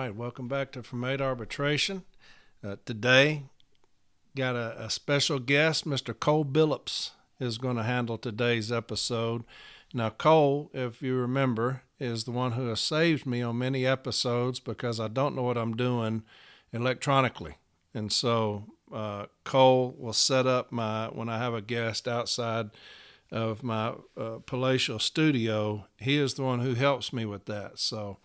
right, welcome back to From Arbitration. Today, got a special guest. Mr. Cole Billups is going to handle today's episode. Now, Cole, if you remember, is the one who has saved me on many episodes because I don't know what I'm doing electronically. And so Cole will set up when I have a guest outside of my palatial studio, he is the one who helps me with that. So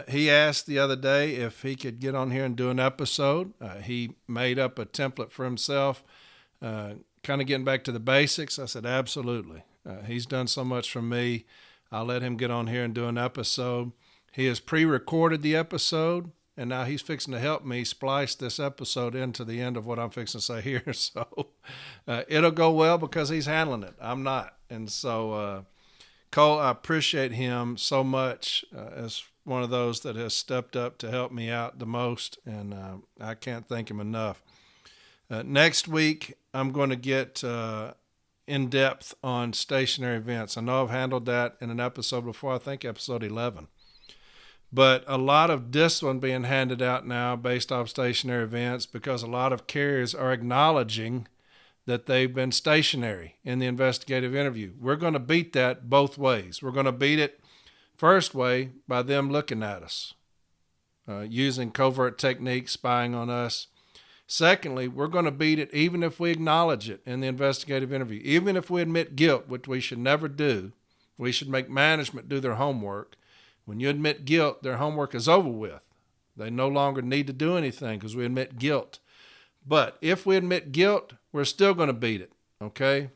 he asked the other day if he could get on here and do an episode. He made up a template for himself, kind of getting back to the basics. I said, absolutely. He's done so much for me. I'll let him get on here and do an episode. He has pre-recorded the episode, and now he's fixing to help me splice this episode into the end of what I'm fixing to say here. So it'll go well because he's handling it. I'm not. And so, Cole, I appreciate him so much as one of those that has stepped up to help me out the most, and I can't thank him enough. Next week, I'm going to get in depth on stationary events. I know I've handled that in an episode before, I think episode 11. But a lot of discipline being handed out now based off stationary events because a lot of carriers are acknowledging that they've been stationary in the investigative interview. We're going to beat that both ways. We're going to beat it first way by them looking at us, using covert techniques, spying on us. Secondly, we're going to beat it even if we acknowledge it in the investigative interview. Even if we admit guilt, which we should never do, we should make management do their homework. When you admit guilt, their homework is over with. They no longer need to do anything because we admit guilt. But if we admit guilt, we're still going to beat it, okay?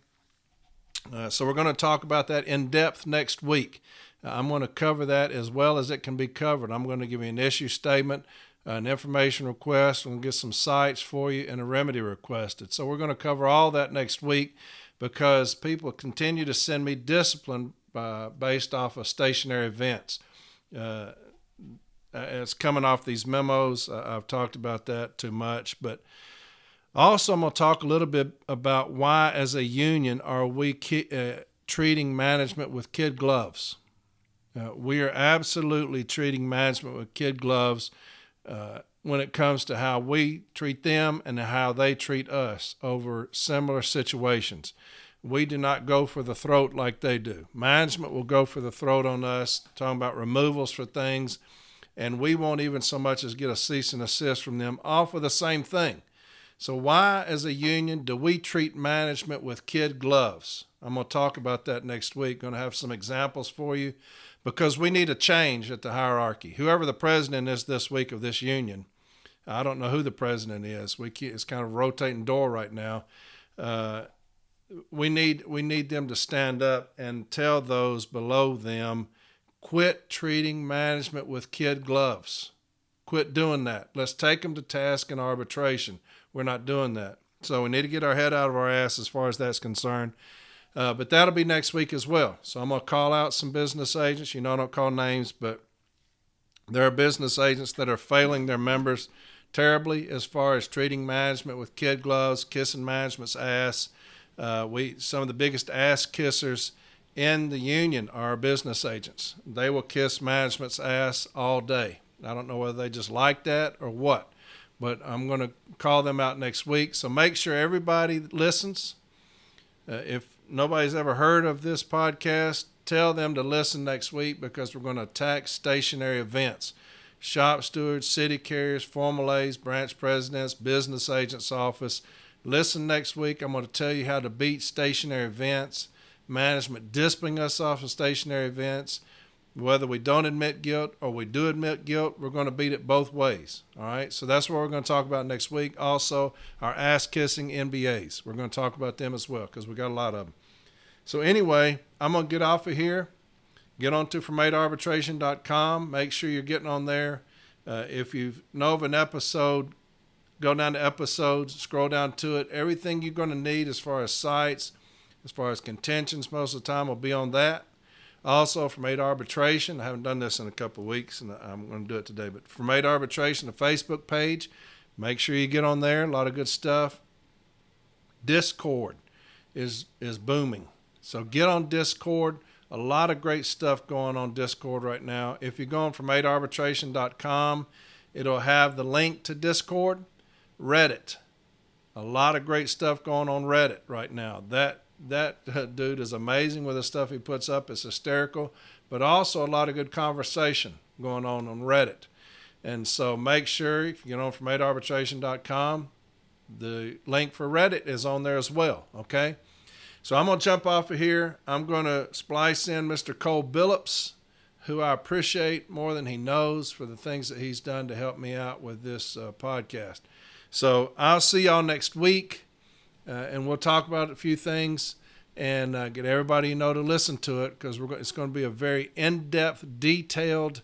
So we're going to talk about that in depth next week. I'm going to cover that as well as it can be covered. I'm going to give you an issue statement, an information request. I'm going to get some cites for you and a remedy requested. So we're going to cover all that next week because people continue to send me discipline based off of stationary events. It's coming off these memos. I've talked about that too much, but also I'm going to talk a little bit about why as a union are we treating management with kid gloves. We are absolutely treating management with kid gloves when it comes to how we treat them and how they treat us over similar situations. We do not go for the throat like they do. Management will go for the throat on us, talking about removals for things, and we won't even so much as get a cease and desist from them, all for the same thing. So why, as a union, do we treat management with kid gloves? I'm going to talk about that next week. Going to have some examples for you because we need a change at the hierarchy. Whoever the president is this week of this union, I don't know who the president is. It's kind of a rotating door right now. We need them to stand up and tell those below them, quit treating management with kid gloves. Quit doing that. Let's take them to task in arbitration. We're not doing that. So we need to get our head out of our ass as far as that's concerned. But that'll be next week as well. So I'm going to call out some business agents. You know I don't call names, but there are business agents that are failing their members terribly as far as treating management with kid gloves, kissing management's ass. Some of the biggest ass kissers in the union are business agents. They will kiss management's ass all day. I don't know whether they just like that or what, but I'm going to call them out next week. So make sure everybody listens. If nobody's ever heard of this podcast, tell them to listen next week because we're going to attack stationary events. Shop stewards, city carriers, Formal A's, branch presidents, business agents' office. Listen next week. I'm going to tell you how to beat stationary events, management disciplining us off of stationary events. Whether we don't admit guilt or we do admit guilt, we're going to beat it both ways. All right. So that's what we're going to talk about next week. Also, our ass kissing NBAs. We're going to talk about them as well because we got a lot of them. So anyway, I'm going to get off of here. Get on to FromAidArbitration.com. Make sure you're getting on there. If you know of an episode, go down to episodes, scroll down to it. Everything you're going to need as far as sites, as far as contentions, most of the time will be on that. Also, From Aid Arbitration, I haven't done this in a couple of weeks, and I'm going to do it today, but From Aid Arbitration, the Facebook page, make sure you get on there. A lot of good stuff. Discord is booming. So get on Discord. A lot of great stuff going on Discord right now. If you go on FromAidArbitration.com It'll have the link to Discord, Reddit. A lot of great stuff going on Reddit right now. That dude is amazing with the stuff he puts up. It's hysterical, but also a lot of good conversation going on Reddit. And so make sure you get on from arbitration.com. The link for Reddit is on there as well, okay? So I'm going to jump off of here. I'm going to splice in Mr. Cole Billups, who I appreciate more than he knows for the things that he's done to help me out with this podcast. So I'll see y'all next week, and we'll talk about a few things and get everybody to listen to it, because it's going to be a very in-depth, detailed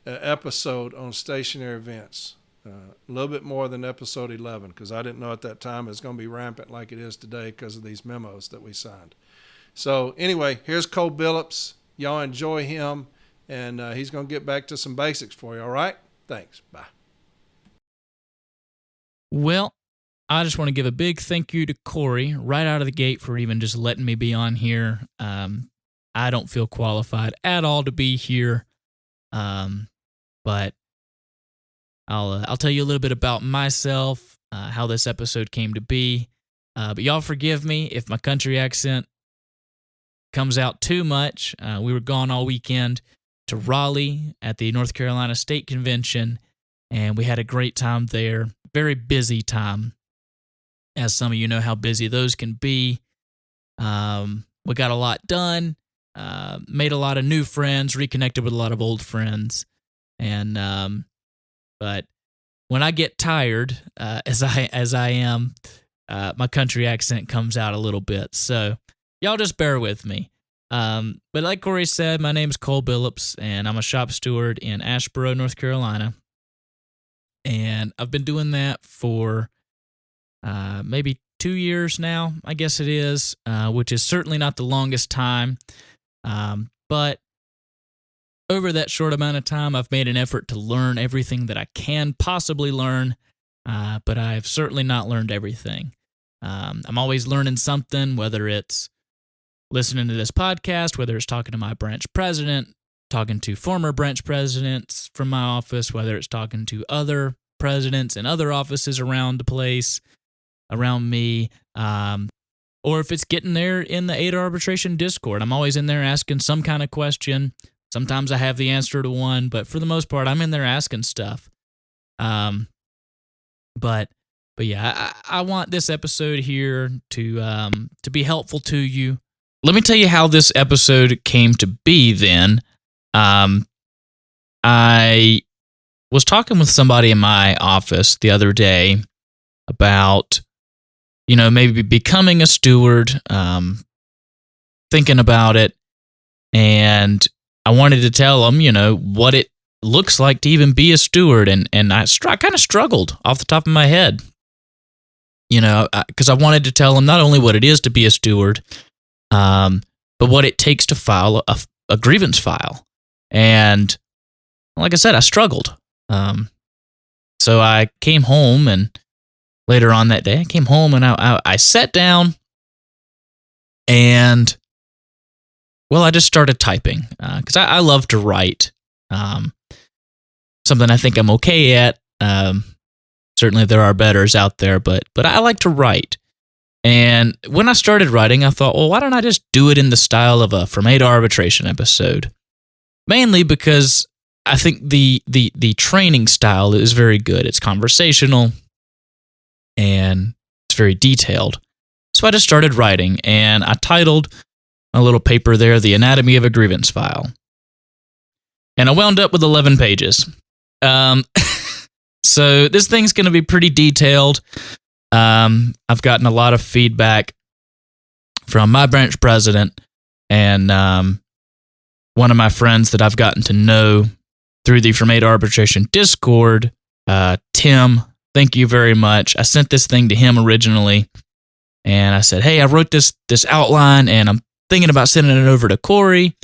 episode on stationary events. A little bit more than episode 11, because I didn't know at that time it's going to be rampant like it is today because of these memos that we signed. So anyway, here's Cole Billups. Y'all enjoy him, and he's going to get back to some basics for you, all right? Thanks. Bye. Well, I just want to give a big thank you to Corey right out of the gate for even just letting me be on here. I don't feel qualified at all to be here, but I'll tell you a little bit about myself, how this episode came to be. But y'all forgive me if my country accent comes out too much. We were gone all weekend to Raleigh at the North Carolina State Convention, and we had a great time there. Very busy time, as some of you know how busy those can be. We got a lot done, made a lot of new friends, reconnected with a lot of old friends, and but when I get tired, as I am, my country accent comes out a little bit. So y'all just bear with me. But like Corey said, my name's Cole Billups, and I'm a shop steward in Asheboro, North Carolina. And I've been doing that for maybe 2 years now, I guess it is, which is certainly not the longest time. But over that short amount of time, I've made an effort to learn everything that I can possibly learn, but I've certainly not learned everything. I'm always learning something, whether it's listening to this podcast, whether it's talking to my branch president, talking to former branch presidents from my office, whether it's talking to other presidents and other offices around the place, around me, or if it's getting there in the A Arbitration Discord. I'm always in there asking some kind of question. Sometimes I have the answer to one, but for the most part, I'm in there asking stuff. But yeah, I want this episode here to be helpful to you. Let me tell you how this episode came to be then. I was talking with somebody in my office the other day about, maybe becoming a steward, thinking about it, and I wanted to tell them, what it looks like to even be a steward, and I kind of struggled off the top of my head, because I wanted to tell them not only what it is to be a steward, but what it takes to file a grievance file. And like I said, I struggled. So I came home, and later on that day, I came home and I sat down and, I just started typing because I love to write. Something I think I'm okay at. Certainly there are betters out there, but I like to write. And when I started writing, I thought, well, why don't I just do it in the style of a From A to Arbitration episode? Mainly because I think the training style is very good. It's conversational and it's very detailed. So I just started writing, and I titled my little paper there, The Anatomy of a Grievance File. And I wound up with 11 pages. So this thing's going to be pretty detailed. I've gotten a lot of feedback from my branch president and one of my friends that I've gotten to know through the From A to Arbitration Discord, Tim. Thank you very much. I sent this thing to him originally, and I said, hey, I wrote this outline, and I'm thinking about sending it over to Corey.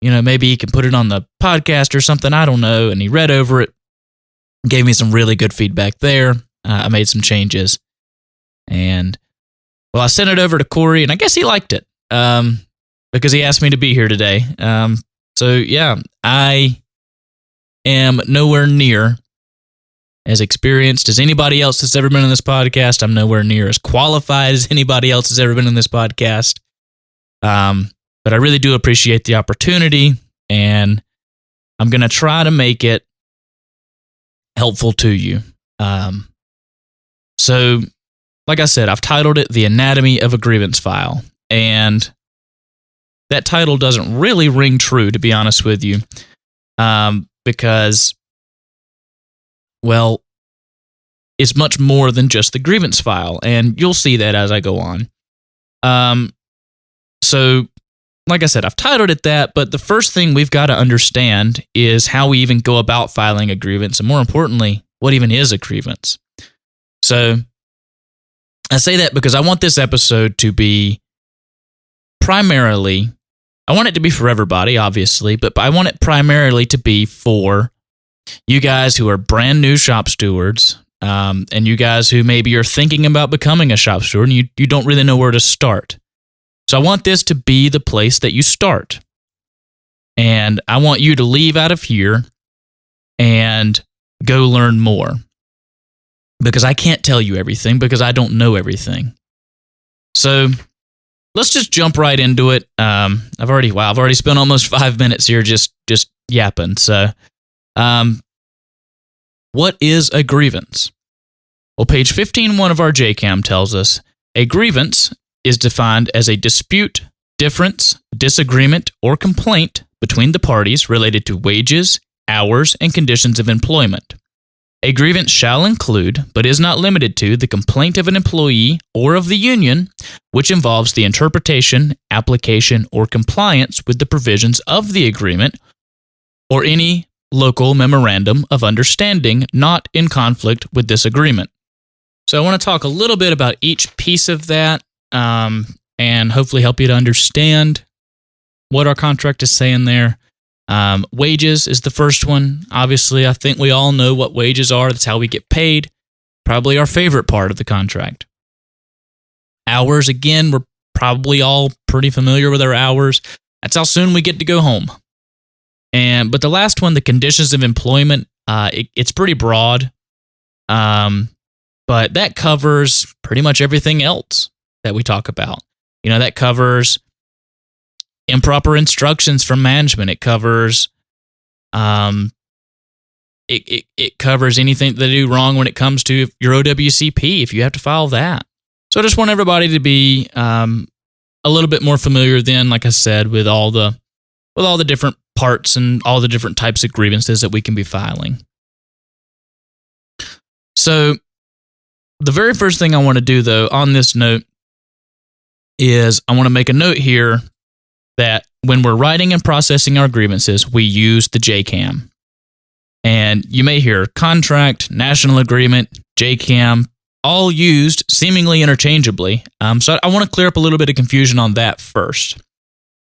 Maybe he can put it on the podcast or something. I don't know. And he read over it, gave me some really good feedback there. I made some changes. And, I sent it over to Corey, and I guess he liked it because he asked me to be here today. So, yeah, I am nowhere near as experienced as anybody else that's ever been on this podcast. I'm nowhere near as qualified as anybody else that's ever been on this podcast. But I really do appreciate the opportunity, and I'm going to try to make it helpful to you. So, like I said, I've titled it The Anatomy of a Grievance File, and that title doesn't really ring true, to be honest with you, because, well, it's much more than just the grievance file, and you'll see that as I go on. So, like I said, I've titled it that, but the first thing we've got to understand is how we even go about filing a grievance, and more importantly, what even is a grievance. So, I say that because I want this episode to be primarily, I want it to be for everybody, obviously, but I want it primarily to be for you guys who are brand new shop stewards, and you guys who maybe are thinking about becoming a shop steward and you don't really know where to start. So I want this to be the place that you start. And I want you to leave out of here and go learn more. Because I can't tell you everything, because I don't know everything. So let's just jump right into it. I've already spent almost 5 minutes here just yapping. So, what is a grievance? Well, page 15.1 of our JCAM tells us a grievance is defined as a dispute, difference, disagreement, or complaint between the parties related to wages, hours, and conditions of employment. A grievance shall include, but is not limited to, the complaint of an employee or of the union, which involves the interpretation, application, or compliance with the provisions of the agreement, or any local memorandum of understanding not in conflict with this agreement. So I want to talk a little bit about each piece of that, and hopefully help you to understand what our contract is saying there. Wages is the first one. Obviously, I think we all know what wages are. That's how we get paid. Probably our favorite part of the contract. Hours, again, we're probably all pretty familiar with our hours. That's how soon we get to go home. But the last one, the conditions of employment, it's pretty broad. But that covers pretty much everything else that we talk about. You know, that covers improper instructions from management. It covers it covers anything that they do wrong when it comes to your OWCP, if you have to file that. So I just want everybody to be a little bit more familiar then, like I said, with all the different parts and all the different types of grievances that we can be filing. So the very first thing I want to do, though, on this note, is I want to make a note here that when we're writing and processing our grievances, we use the JCAM. And you may hear contract, national agreement, JCAM, all used seemingly interchangeably. So I want to clear up a little bit of confusion on that first.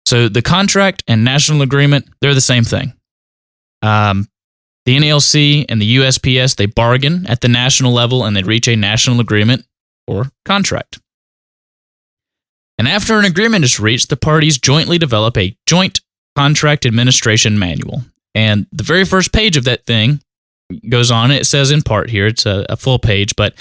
So the contract and national agreement, they're the same thing. The NALC and the USPS, they bargain at the national level and they reach a national agreement or contract. And after an agreement is reached, the parties jointly develop a joint contract administration manual. And the very first page of that thing goes on, it says in part here, it's a full page, but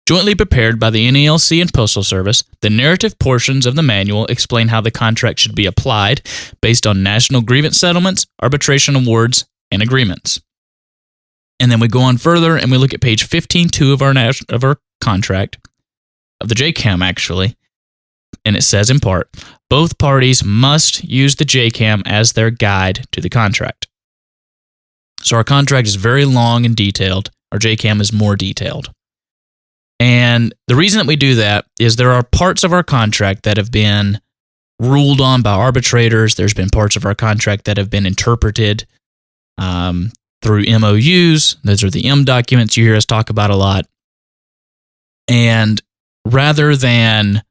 jointly prepared by the NALC and Postal Service, the narrative portions of the manual explain how the contract should be applied based on national grievance settlements, arbitration awards, and agreements. And then we go on further and we look at page 15.2 of our contract, of the JCAM actually, and it says in part, both parties must use the JCAM as their guide to the contract. So our contract is very long and detailed. Our JCAM is more detailed. And the reason that we do that is there are parts of our contract that have been ruled on by arbitrators. There's been parts of our contract that have been interpreted through MOUs. Those are the M documents you hear us talk about a lot. And rather than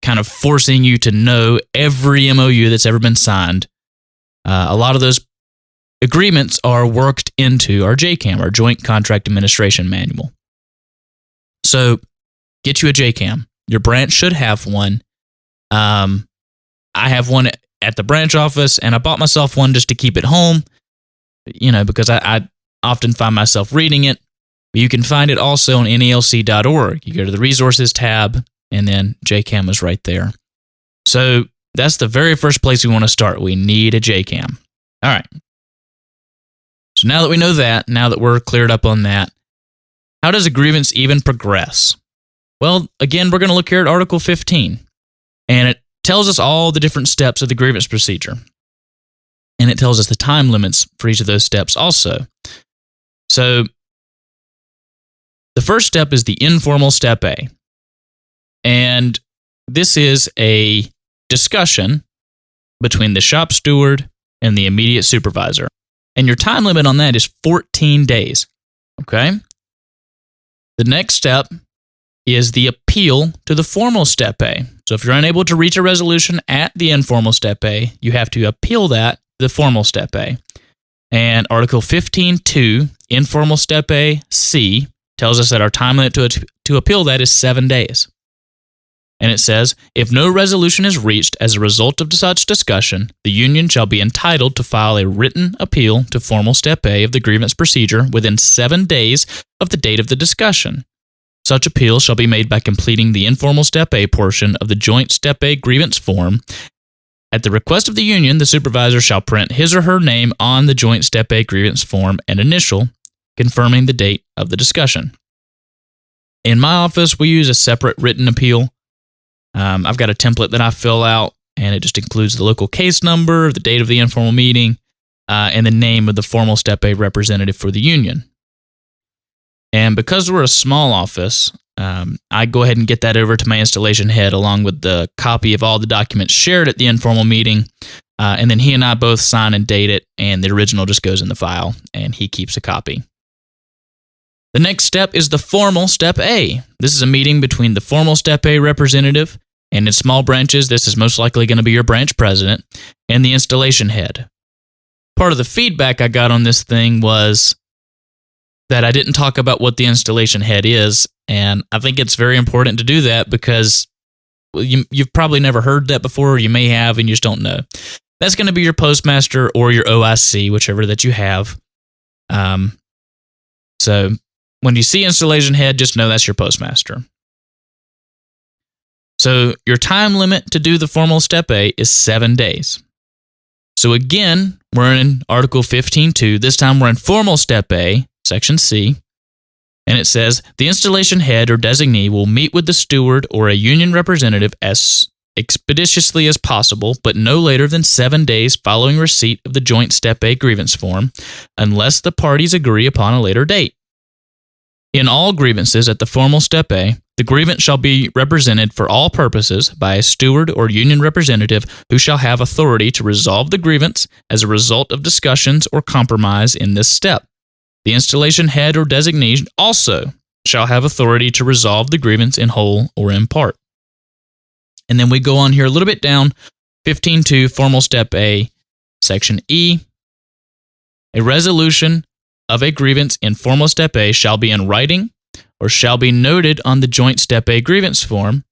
kind of forcing you to know every MOU that's ever been signed, a lot of those agreements are worked into our JCAM, our Joint Contract Administration Manual. So get you a JCAM. Your branch should have one. I have one at the branch office, and I bought myself one just to keep at home, you know, because I often find myself reading it. But you can find it also on NELC.org. You go to the resources tab, and then JCAM is right there. So that's the very first place we want to start. We need a JCAM. All right. So now that we know that, now that we're cleared up on that, how does a grievance even progress? Well, again, we're going to look here at Article 15, and it tells us all the different steps of the grievance procedure. And it tells us the time limits for each of those steps also. So the first step is the Informal Step A. And this is a discussion between the shop steward and the immediate supervisor. And your time limit on that is 14 days. Okay? The next step is the appeal to the Formal Step A. So if you're unable to reach a resolution at the Informal Step A, you have to appeal that to the Formal Step A. And Article 15.2, Informal Step A C, tells us that our time limit to appeal that is 7 days. And it says, if no resolution is reached as a result of such discussion, the union shall be entitled to file a written appeal to Formal Step A of the grievance procedure within 7 days of the date of the discussion. Such appeal shall be made by completing the Informal Step A portion of the Joint Step A grievance form. At the request of the union, the supervisor shall print his or her name on the Joint Step A grievance form and initial, confirming the date of the discussion. In my office, we use a separate written appeal. I've got a template that I fill out, and it just includes the local case number, the date of the informal meeting, and the name of the Formal Step A representative for the union. And because we're a small office, I go ahead and get that over to my installation head along with the copy of all the documents shared at the informal meeting, and then he and I both sign and date it, and the original just goes in the file, and he keeps a copy. The next step is the Formal Step A. This is a meeting between the Formal Step A representative, and in small branches, this is most likely going to be your branch president, and the installation head. Part of the feedback I got on this thing was that I didn't talk about what the installation head is, and I think it's very important to do that because you've probably never heard that before, or you may have and you just don't know. That's going to be your postmaster or your OIC, whichever that you have. So when you see installation head, just know that's your postmaster. So your time limit to do the Formal Step A is 7 days. So again, we're in Article 15.2. This time we're in Formal Step A, Section C, and it says, the installation head or designee will meet with the steward or a union representative as expeditiously as possible, but no later than 7 days following receipt of the Joint Step A grievance form, unless the parties agree upon a later date. In all grievances at the Formal Step A, the grievance shall be represented for all purposes by a steward or union representative who shall have authority to resolve the grievance as a result of discussions or compromise in this step. The installation head or designee also shall have authority to resolve the grievance in whole or in part. And then we go on here a little bit down, 15.2, Formal Step A, Section E. A resolution of a grievance in Formal Step A shall be in writing or shall be noted on the Joint Step A grievance form,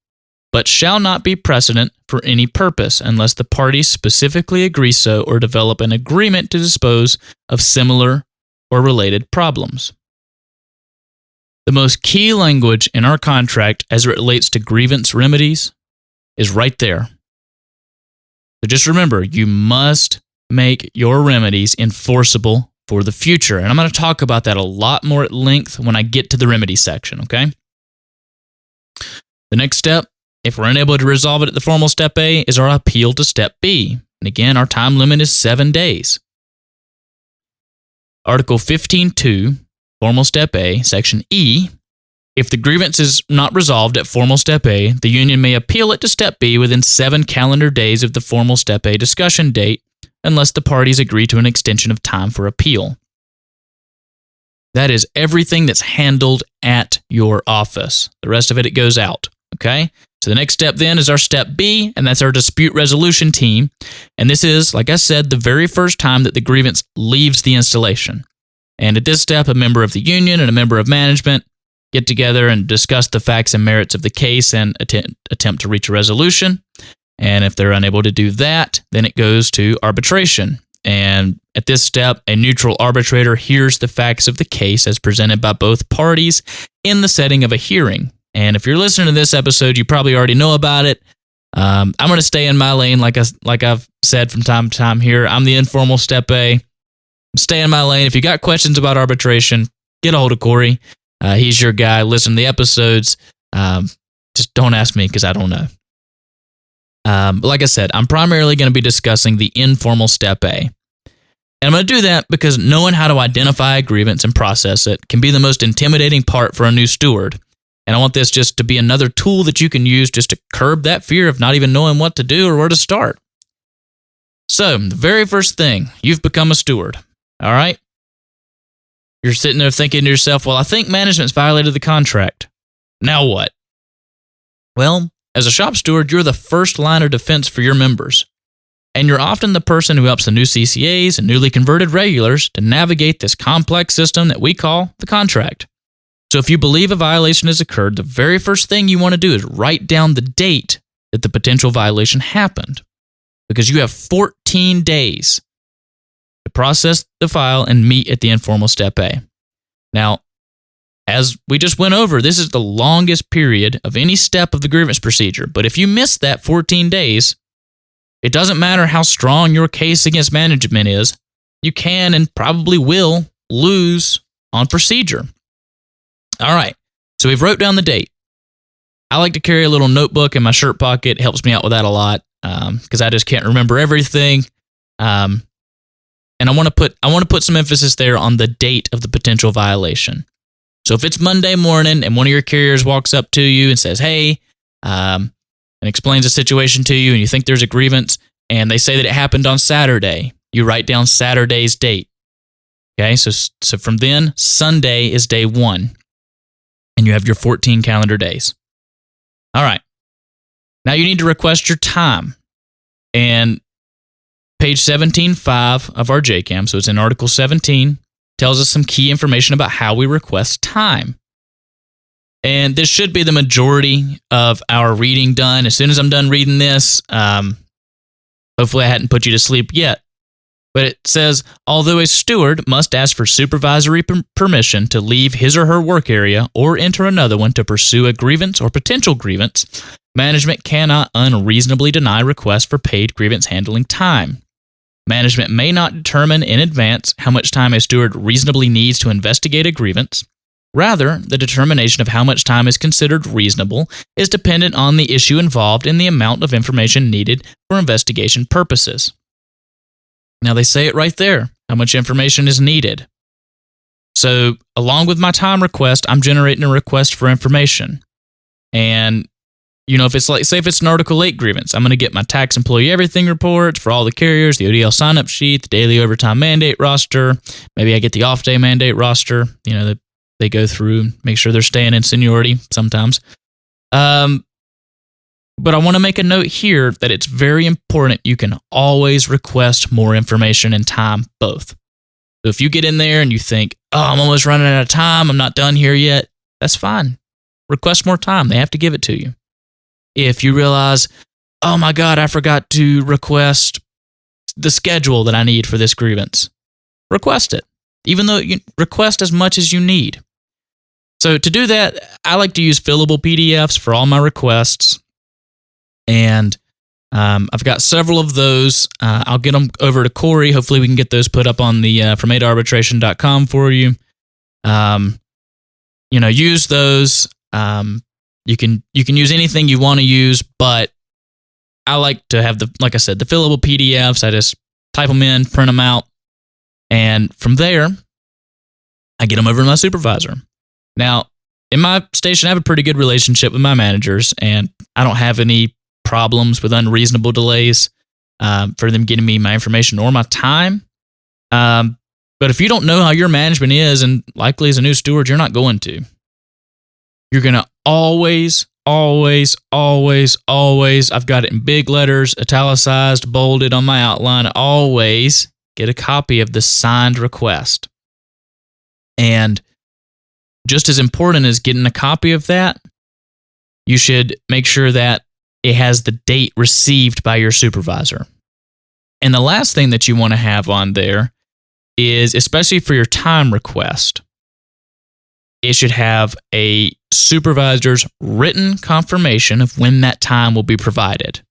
but shall not be precedent for any purpose unless the parties specifically agree so or develop an agreement to dispose of similar or related problems. The most key language in our contract as it relates to grievance remedies is right there. So just remember, you must make your remedies enforceable for the future. And I'm going to talk about that a lot more at length when I get to the remedy section, okay? The next step, if we're unable to resolve it at the Formal Step A, is our appeal to Step B. And again, our time limit is 7 days. Article 15.2, Formal Step A, Section E. If the grievance is not resolved at Formal Step A, the union may appeal it to Step B within 7 calendar days of the Formal Step A discussion date, unless the parties agree to an extension of time for appeal. That is everything that's handled at your office. The rest of it goes out, okay? So the next step then is our Step B, and that's our dispute resolution team. And this is, like I said, the very first time that the grievance leaves the installation. And at this step, a member of the union and a member of management get together and discuss the facts and merits of the case and attempt to reach a resolution. And if they're unable to do that, then it goes to arbitration. And at this step, a neutral arbitrator hears the facts of the case as presented by both parties in the setting of a hearing. And if you're listening to this episode, you probably already know about it. I'm going to stay in my lane, like I've said from time to time here. I'm the Informal Step A. Stay in my lane. If you got questions about arbitration, get a hold of Corey. He's your guy. Listen to the episodes. Just don't ask me because I don't know. But like I said, I'm primarily going to be discussing the Informal Step A. And I'm going to do that because knowing how to identify a grievance and process it can be the most intimidating part for a new steward. And I want this just to be another tool that you can use just to curb that fear of not even knowing what to do or where to start. So, the very first thing, you've become a steward. All right? You're sitting there thinking to yourself, well, I think management's violated the contract. Now what? Well, as a shop steward, you're the first line of defense for your members. And you're often the person who helps the new CCAs and newly converted regulars to navigate this complex system that we call the contract. So if you believe a violation has occurred, the very first thing you want to do is write down the date that the potential violation happened. Because you have 14 days to process the file and meet at the Informal Step A. Now, as we just went over, this is the longest period of any step of the grievance procedure. But if you miss that 14 days, it doesn't matter how strong your case against management is, you can and probably will lose on procedure. All right, so we've wrote down the date. I like to carry a little notebook in my shirt pocket. It helps me out with that a lot because I just can't remember everything. And I want to put some emphasis there on the date of the potential violation. So if it's Monday morning and one of your carriers walks up to you and says, hey, and explains the situation to you and you think there's a grievance and they say that it happened on Saturday, you write down Saturday's date. Okay, so from then, Sunday is day 1. And you have your 14 calendar days. All right. Now you need to request your time. And page 17.5 of our JCAM, so it's in Article 17, tells us some key information about how we request time. And this should be the majority of our reading done. As soon as I'm done reading this, hopefully I hadn't put you to sleep yet. But it says, although a steward must ask for supervisory permission to leave his or her work area or enter another one to pursue a grievance or potential grievance, management cannot unreasonably deny requests for paid grievance handling time. Management may not determine in advance how much time a steward reasonably needs to investigate a grievance. Rather, the determination of how much time is considered reasonable is dependent on the issue involved and the amount of information needed for investigation purposes. Now, they say it right there, how much information is needed. So, along with my time request, I'm generating a request for information. And, if it's like, say if it's an Article 8 grievance, I'm going to get my tax employee everything reports for all the carriers, the ODL sign-up sheet, the daily overtime mandate roster. Maybe I get the off-day mandate roster, that they go through and make sure they're staying in seniority sometimes. But I want to make a note here that it's very important you can always request more information and time, both. So if you get in there and you think, oh, I'm almost running out of time, I'm not done here yet, that's fine. Request more time. They have to give it to you. If you realize, oh my God, I forgot to request the schedule that I need for this grievance, request it. Even though you request as much as you need. So to do that, I like to use fillable PDFs for all my requests. And I've got several of those. I'll get them over to Corey. Hopefully we can get those put up on the from arbitration.com for you. Use those. You can use anything you want to use, but I like to have like I said, the fillable PDFs. I just type them in, print them out, and from there, I get them over to my supervisor. Now, in my station, I have a pretty good relationship with my managers, and I don't have any problems with unreasonable delays for them getting me my information or my time. But if you don't know how your management is, and likely as a new steward, you're not going to. You're going to always, I've got it in big letters, italicized, bolded on my outline, always get a copy of the signed request. And just as important as getting a copy of that, you should make sure that it has the date received by your supervisor. And the last thing that you want to have on there is, especially for your time request, it should have a supervisor's written confirmation of when that time will be provided.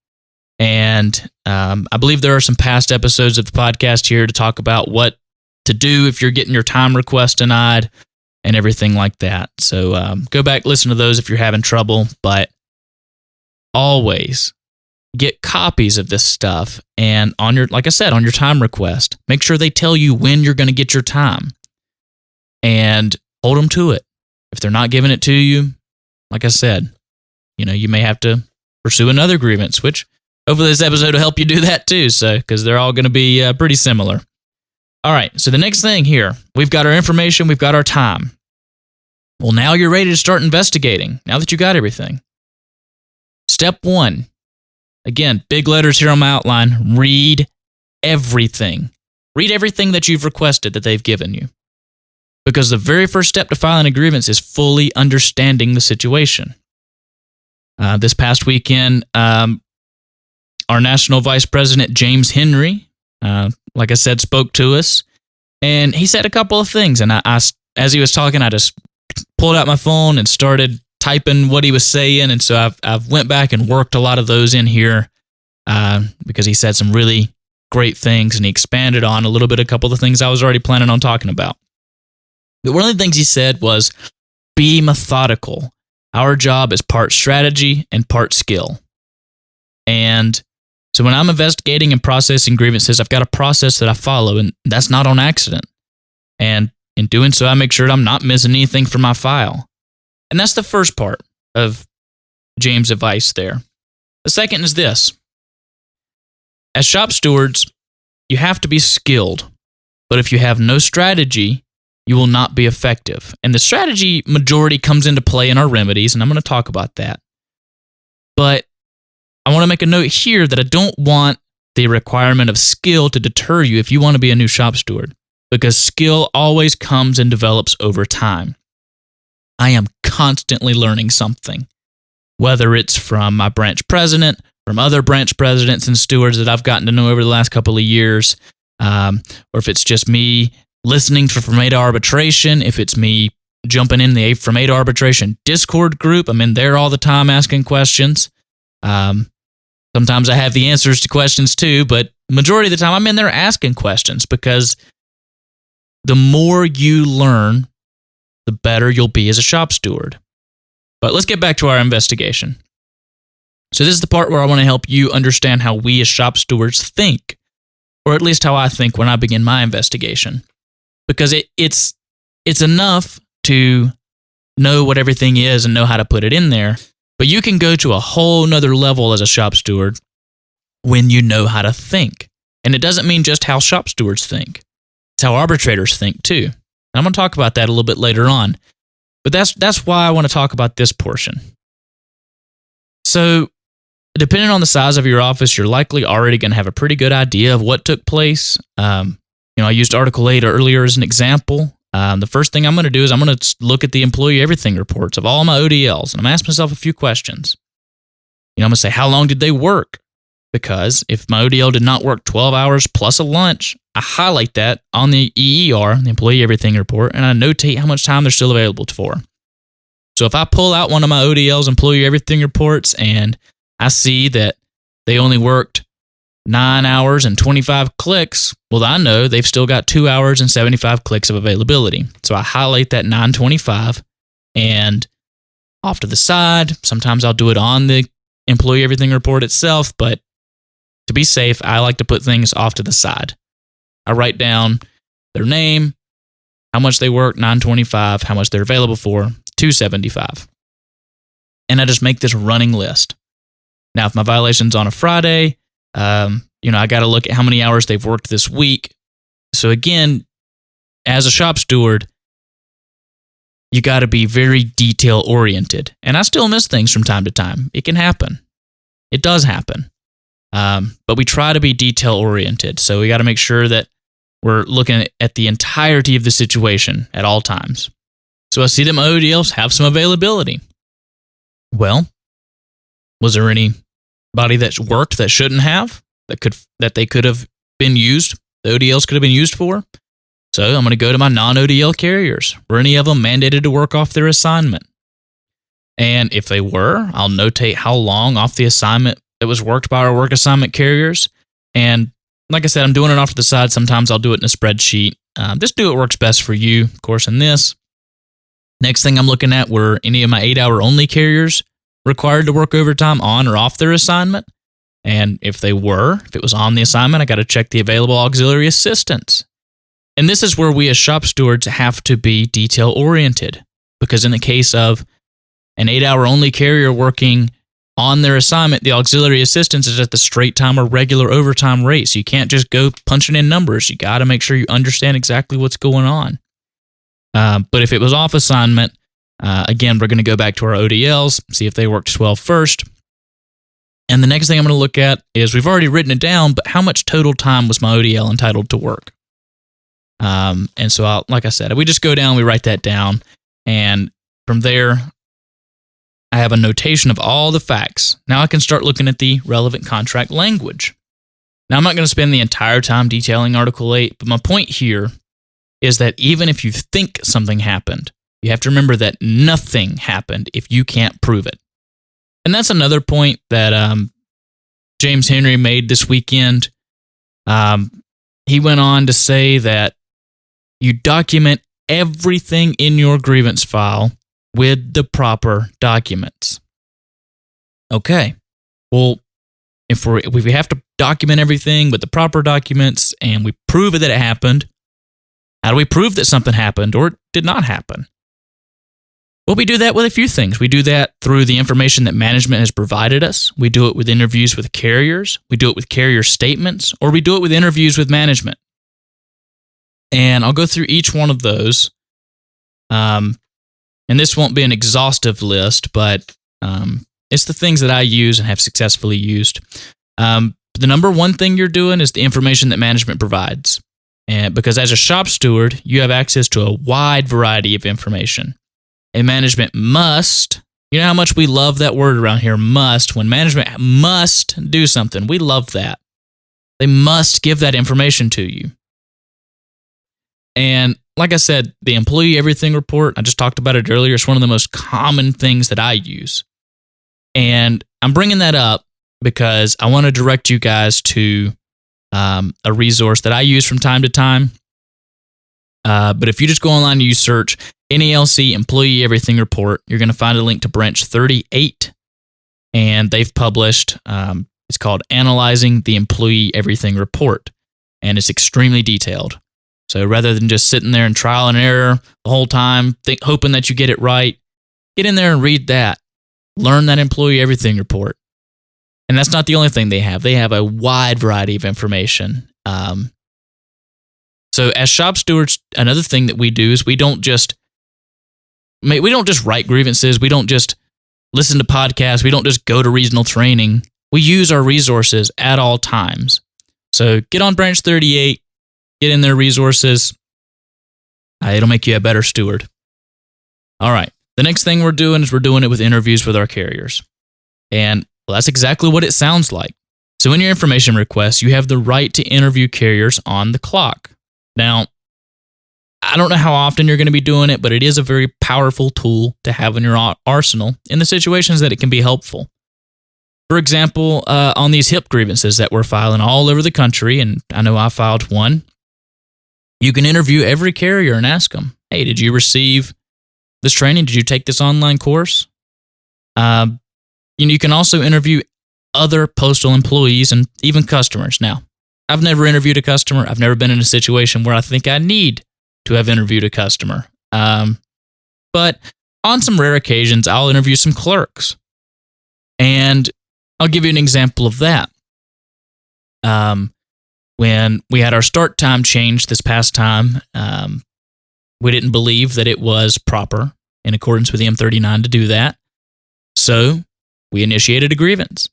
And I believe there are some past episodes of the podcast here to talk about what to do if you're getting your time request denied and everything like that. So go back, listen to those if you're having trouble, but always get copies of this stuff. And on your, like I said, on your time request, make sure they tell you when you're going to get your time and hold them to it. If they're not giving it to you, like I said, you may have to pursue another grievance, which hopefully this episode will help you do that too. So, because they're all going to be pretty similar. All right. So the next thing here, we've got our information, we've got our time. Well, now you're ready to start investigating. Now that you got everything. Step 1. Again, big letters here on my outline. Read everything. Read everything that you've requested that they've given you. Because the very first step to filing a grievance is fully understanding the situation. This past weekend, our National Vice President, James Henry, like I said, spoke to us. And he said a couple of things. And I, as he was talking, I just pulled out my phone and started typing what he was saying. And so I've went back and worked a lot of those in here because he said some really great things. And he expanded on a little bit, a couple of the things I was already planning on talking about. But one of the things he said was, be methodical. Our job is part strategy and part skill. And so when I'm investigating and processing grievances, I've got a process that I follow, and that's not on accident. And in doing so, I make sure I'm not missing anything from my file. And that's the first part of James' advice there. The second is this. As shop stewards, you have to be skilled. But if you have no strategy, you will not be effective. And the strategy majority comes into play in our remedies, and I'm going to talk about that. But I want to make a note here that I don't want the requirement of skill to deter you if you want to be a new shop steward, because skill always comes and develops over time. I am constantly learning something, whether it's from my branch president, from other branch presidents and stewards that I've gotten to know over the last couple of years, or if it's just me listening from A to Arbitration, if it's me jumping in the from A to Arbitration Discord group, I'm in there all the time asking questions. Sometimes I have the answers to questions too, but majority of the time I'm in there asking questions, because the more you learn, the better you'll be as a shop steward. But let's get back to our investigation. So this is the part where I want to help you understand how we as shop stewards think, or at least how I think when I begin my investigation. Because it's enough to know what everything is and know how to put it in there, but you can go to a whole nother level as a shop steward when you know how to think. And it doesn't mean just how shop stewards think. It's how arbitrators think too. And I'm going to talk about that a little bit later on. But that's why I want to talk about this portion. So, depending on the size of your office, you're likely already going to have a pretty good idea of what took place. I used Article 8 earlier as an example. The first thing I'm going to do is I'm going to look at the employee everything reports of all my ODLs, and I'm asking myself a few questions. I'm going to say, how long did they work? Because if my ODL did not work 12 hours plus a lunch, I highlight that on the EER, the employee everything report, and I notate how much time they're still available for. So if I pull out one of my ODL's employee everything reports and I see that they only worked 9 hours and 25 clicks, well, I know they've still got 2 hours and 75 clicks of availability. So I highlight that 925 and off to the side. Sometimes I'll do it on the employee everything report itself, but to be safe, I like to put things off to the side. I write down their name, how much they work, 925, how much they're available for, 275. And I just make this running list. Now, if my violation's on a Friday, I got to look at how many hours they've worked this week. So again, as a shop steward, you got to be very detail oriented. And I still miss things from time to time. It can happen. It does happen. But we try to be detail oriented. So we got to make sure that we're looking at the entirety of the situation at all times. So I see that my ODLs have some availability. Well, was there anybody that worked that shouldn't have, that they could have been used, the ODLs could have been used for. So I'm going to go to my non-ODL carriers. Were any of them mandated to work off their assignment? And if they were, I'll notate how long off the assignment that was worked by our work assignment carriers. And like I said, I'm doing it off to the side. Sometimes I'll do it in a spreadsheet. Just do what works best for you, of course, in this. Next thing I'm looking at were any of my 8-hour only carriers required to work overtime on or off their assignment. And if they were, if it was on the assignment, I got to check the available auxiliary assistants. And this is where we as shop stewards have to be detail-oriented, because in the case of an 8-hour only carrier working on their assignment, the auxiliary assistance is at the straight time or regular overtime rate. So you can't just go punching in numbers. You got to make sure you understand exactly what's going on. But if it was off assignment, again, we're going to go back to our ODLs, see if they worked 12 first. And the next thing I'm going to look at is, we've already written it down, but how much total time was my ODL entitled to work? And so, like I said, we just go down, we write that down, and from there, I have a notation of all the facts. Now I can start looking at the relevant contract language. Now, I'm not going to spend the entire time detailing Article 8, but my point here is that even if you think something happened, you have to remember that nothing happened if you can't prove it. And that's another point that James Henry made this weekend. He went on to say that you document everything in your grievance file with the proper documents. Okay, well, if we have to document everything with the proper documents and we prove that it happened, how do we prove that something happened or did not happen? Well, we do that with a few things. We do that through the information that management has provided us. We do it with interviews with carriers. We do it with carrier statements, or we do it with interviews with management. And I'll go through each one of those. And this won't be an exhaustive list, but it's the things that I use and have successfully used. The number one thing you're doing is the information that management provides. And because as a shop steward, you have access to a wide variety of information. And management must, you know how much we love that word around here, must. When management must do something, we love that. They must give that information to you. And like I said, the employee everything report, I just talked about it earlier, it's one of the most common things that I use. And I'm bringing that up because I want to direct you guys to a resource that I use from time to time. But if you just go online and you search NELC Employee Everything Report, you're going to find a link to branch 38. And they've published, it's called Analyzing the Employee Everything Report. And it's extremely detailed. So rather than just sitting there and trial and error the whole time, hoping that you get it right, get in there and read that. Learn that Employee Everything Report. And that's not the only thing they have. They have a wide variety of information. So as shop stewards, another thing that we do is we don't just write grievances. We don't just listen to podcasts. We don't just go to regional training. We use our resources at all times. So get on branch 38. Get in their resources. It'll make you a better steward. All right. The next thing we're doing is we're doing it with interviews with our carriers. And well, that's exactly what it sounds like. So in your information request, you have the right to interview carriers on the clock. Now, I don't know how often you're going to be doing it, but it is a very powerful tool to have in your arsenal in the situations that it can be helpful. For example, on these HIP grievances that we're filing all over the country, and I know I filed one, you can interview every carrier and ask them, hey, did you receive this training? Did you take this online course? You can also interview other postal employees and even customers. Now, I've never interviewed a customer. I've never been in a situation where I think I need to have interviewed a customer. But on some rare occasions, I'll interview some clerks. And I'll give you an example of that. When we had our start time changed this past time, we didn't believe that it was proper in accordance with the M39 to do that. So we initiated a grievance.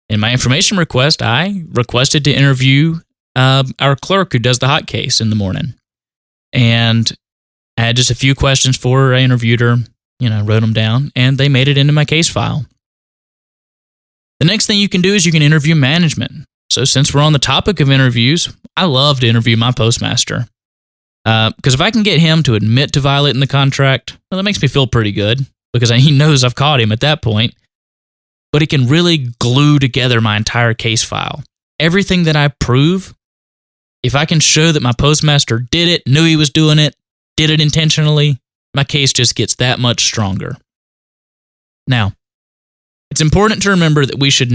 In my information request, I requested to interview our clerk who does the hot case in the morning. And I had just a few questions for her. I interviewed her, wrote them down, and they made it into my case file. The next thing you can do is you can interview management. So since we're on the topic of interviews, I love to interview my postmaster. Because if I can get him to admit to violating the contract, well, that makes me feel pretty good because he knows I've caught him at that point. But it can really glue together my entire case file. Everything that I prove, if I can show that my postmaster did it, knew he was doing it, did it intentionally, my case just gets that much stronger. Now, it's important to remember that we should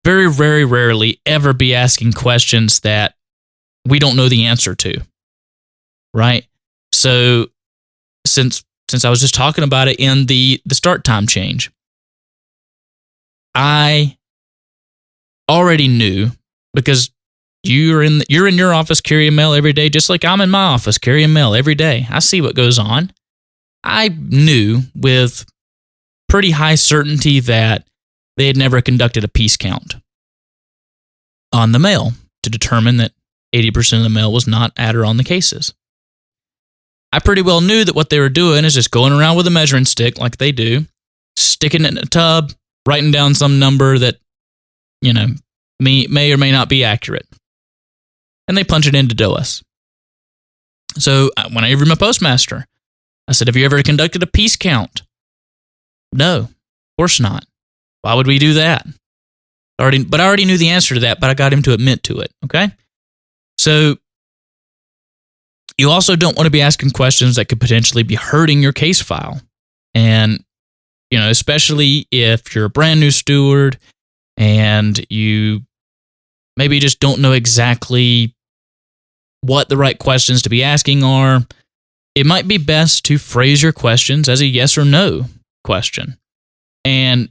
very, very rarely ever be asking questions that we don't know the answer to. Right? So since I was just talking about it in the start time change, I already knew, because you're in your office carrying mail every day, just like I'm in my office carrying mail every day. I see what goes on. I knew with pretty high certainty that they had never conducted a piece count on the mail to determine that 80% of the mail was not at or on the cases. I pretty well knew that what they were doing is just going around with a measuring stick like they do, sticking it in a tub, writing down some number that, may or may not be accurate. And they punch it in to do us. So when I interviewed my postmaster, I said, have you ever conducted a piece count? No, of course not. Why would we do that? But I already knew the answer to that, but I got him to admit to it, okay? So you also don't want to be asking questions that could potentially be hurting your case file. And, especially if you're a brand new steward and you maybe just don't know exactly what the right questions to be asking are, it might be best to phrase your questions as a yes or no question. And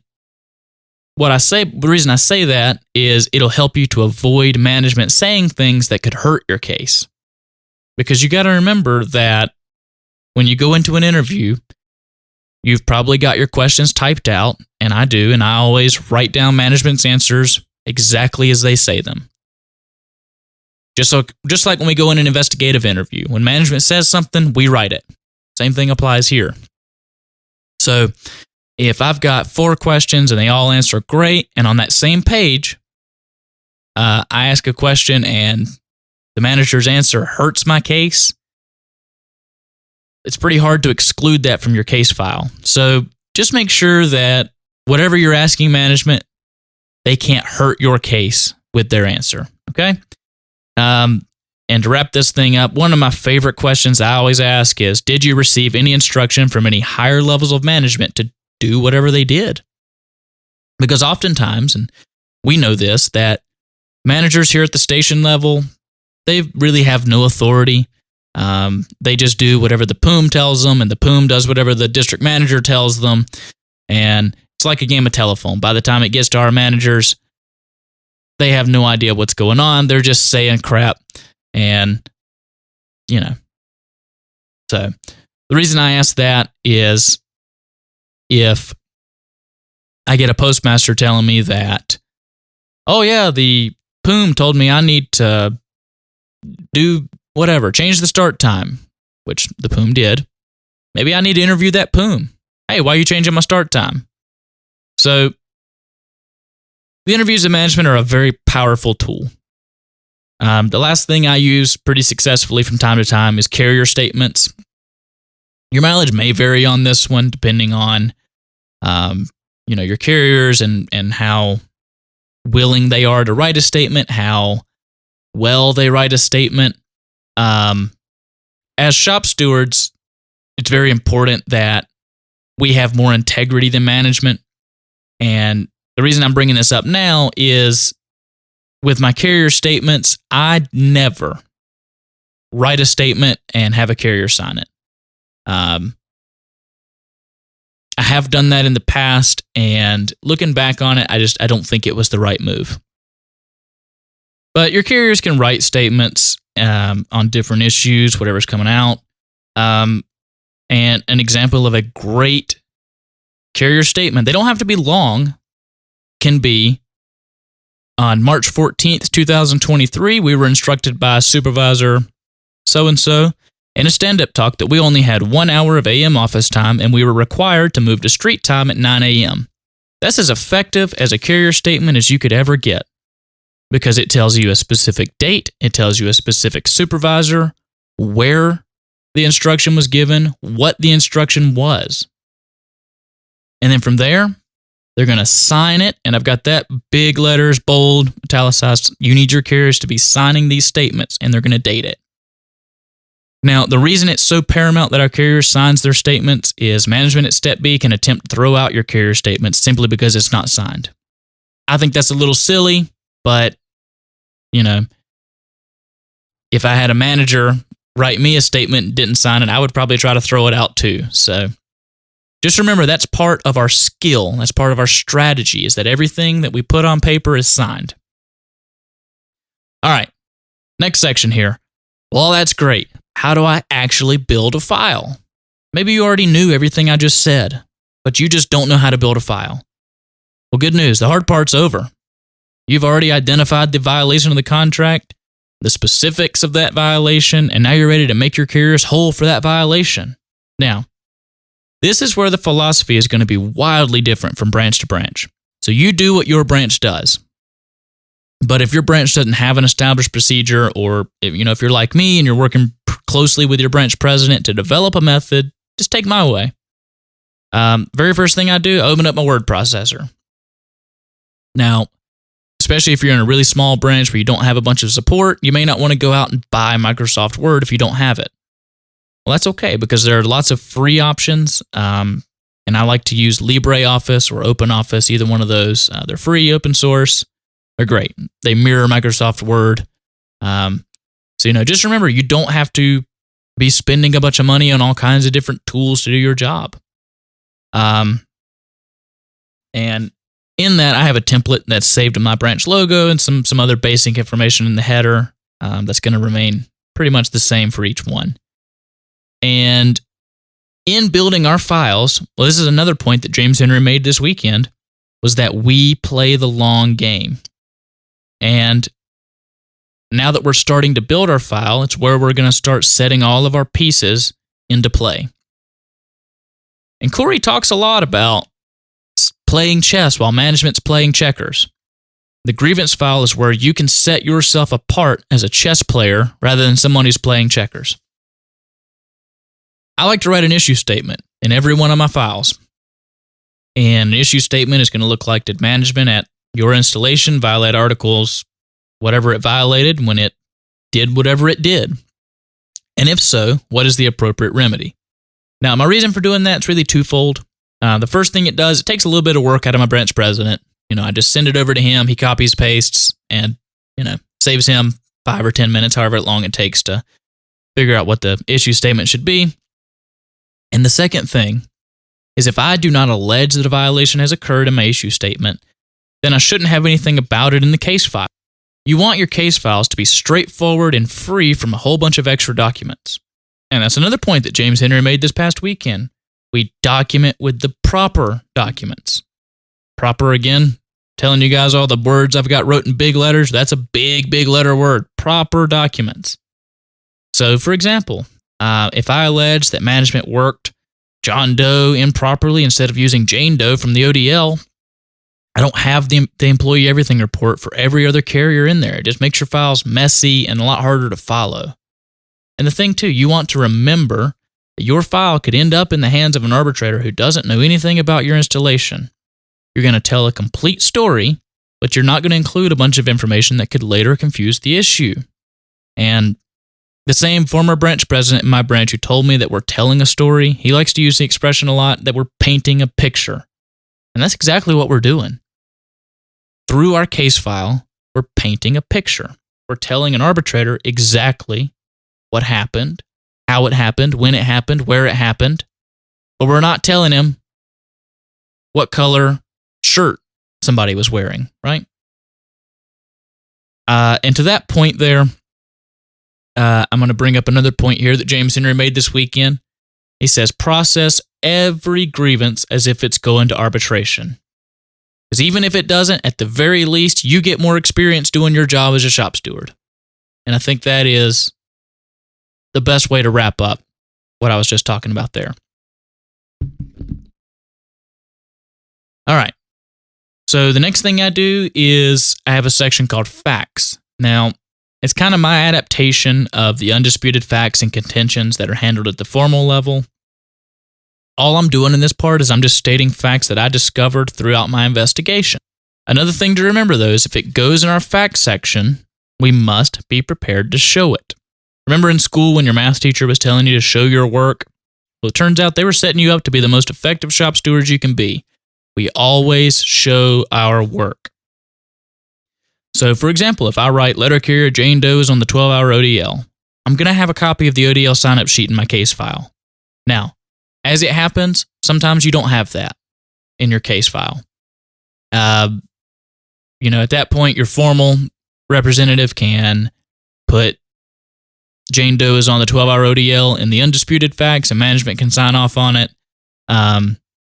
the reason I say that is it'll help you to avoid management saying things that could hurt your case. Because you got to remember that when you go into an interview, you've probably got your questions typed out, and I do, and I always write down management's answers exactly as they say them. Just like when we go in an investigative interview, when management says something, we write it. Same thing applies here. So if I've got 4 questions and they all answer great, and on that same page, I ask a question and the manager's answer hurts my case, it's pretty hard to exclude that from your case file. So just make sure that whatever you're asking management, they can't hurt your case with their answer, okay? And to wrap this thing up, one of my favorite questions I always ask is, did you receive any instruction from any higher levels of management to do whatever they did? Because oftentimes, and we know this, that managers here at the station level, they really have no authority. They just do whatever the POOM tells them, and the POOM does whatever the district manager tells them. And it's like a game of telephone. By the time it gets to our managers, they have no idea what's going on. They're just saying crap. And, So the reason I ask that is if I get a postmaster telling me that, oh yeah, the POOM told me I need to do whatever, change the start time, which the POOM did. Maybe I need to interview that POOM. Hey, why are you changing my start time? So the interviews of management are a very powerful tool. The last thing I use pretty successfully from time to time is carrier statements. Your mileage may vary on this one depending on your carriers and how willing they are to write a statement, how well they write a statement. As shop stewards, it's very important that we have more integrity than management. And the reason I'm bringing this up now is with my carrier statements, I never write a statement and have a carrier sign it. I have done that in the past, and looking back on it, I don't think it was the right move. But your carriers can write statements on different issues, whatever's coming out. And an example of a great carrier statement, they don't have to be long, can be on March 14th, 2023, we were instructed by Supervisor so-and-so in a stand-up talk that we only had 1 hour of AM office time and we were required to move to street time at 9 a.m. That's as effective as a carrier statement as you could ever get. because it tells you a specific date, it tells you a specific supervisor, where the instruction was given, what the instruction was. And then from there, they're going to sign it, and I've got that big letters, bold, italicized. You need your carriers to be signing these statements, and they're going to date it. Now, the reason it's so paramount that our carrier signs their statements is management at Step B can attempt to throw out your carrier statements simply because it's not signed. I think that's a little silly, but, if I had a manager write me a statement and didn't sign it, I would probably try to throw it out too. So just remember, that's part of our skill. That's part of our strategy, is that everything that we put on paper is signed. All right, next section here. Well, that's great. How do I actually build a file? Maybe you already knew everything I just said, but you just don't know how to build a file. Well, good news. The hard part's over. You've already identified the violation of the contract, the specifics of that violation, and now you're ready to make your carriers whole for that violation. Now, this is where the philosophy is going to be wildly different from branch to branch. So you do what your branch does. But if your branch doesn't have an established procedure, or if you're like me and you're working closely with your branch president to develop a method, just take my way. Very first thing I do, I open up my word processor. Now, especially if you're in a really small branch where you don't have a bunch of support, you may not want to go out and buy Microsoft Word if you don't have it. Well, that's okay, because there are lots of free options, and I like to use LibreOffice or OpenOffice, either one of those. They're free, open source. They're great. They mirror Microsoft Word. So, just remember, you don't have to be spending a bunch of money on all kinds of different tools to do your job. And in that, I have a template that's saved in my branch logo and some other basic information in the header that's going to remain pretty much the same for each one. And in building our files, well, this is another point that James Henry made this weekend, was that we play the long game. And now that we're starting to build our file, it's where we're going to start setting all of our pieces into play. And Corey talks a lot about playing chess while management's playing checkers. The grievance file is where you can set yourself apart as a chess player rather than someone who's playing checkers. I like to write an issue statement in every one of my files. And an issue statement is going to look like, did management at your installation violate articles, whatever it violated when it did whatever it did? And if so, what is the appropriate remedy? Now, my reason for doing that is really twofold. The first thing it does, it takes a little bit of work out of my branch president. I just send it over to him, he copies, pastes, and, saves him 5 or 10 minutes, however long it takes to figure out what the issue statement should be. And the second thing is, if I do not allege that a violation has occurred in my issue statement, then I shouldn't have anything about it in the case file. You want your case files to be straightforward and free from a whole bunch of extra documents. And that's another point that James Henry made this past weekend. We document with the proper documents. Proper, again, telling you guys all the words I've got wrote in big letters. That's a big, big letter word. Proper documents. So, for example, if I allege that management worked John Doe improperly instead of using Jane Doe from the ODL, I don't have the employee everything report for every other carrier in there. It just makes your files messy and a lot harder to follow. And the thing, too, you want to remember that your file could end up in the hands of an arbitrator who doesn't know anything about your installation. You're going to tell a complete story, but you're not going to include a bunch of information that could later confuse the issue. And the same former branch president in my branch who told me that we're telling a story, he likes to use the expression a lot that we're painting a picture. And that's exactly what we're doing. Through our case file, we're painting a picture. We're telling an arbitrator exactly what happened, how it happened, when it happened, where it happened. But we're not telling him what color shirt somebody was wearing, right? And to that point there, I'm going to bring up another point here that James Henry made this weekend. He says, process every grievance as if it's going to arbitration. Because even if it doesn't, at the very least, you get more experience doing your job as a shop steward. And I think that is the best way to wrap up what I was just talking about there. All right. So the next thing I do is I have a section called facts. Now, it's kind of my adaptation of the undisputed facts and contentions that are handled at the formal level. All I'm doing in this part is I'm just stating facts that I discovered throughout my investigation. Another thing to remember, though, is if it goes in our facts section, we must be prepared to show it. Remember in school when your math teacher was telling you to show your work? Well, it turns out they were setting you up to be the most effective shop stewards you can be. We always show our work. So, for example, if I write letter carrier Jane Doe is on the 12-hour ODL, I'm going to have a copy of the ODL sign-up sheet in my case file. Now, as it happens, sometimes you don't have that in your case file. At that point, your formal representative can put Jane Doe is on the 12-hour ODL in the undisputed facts, and management can sign off on it.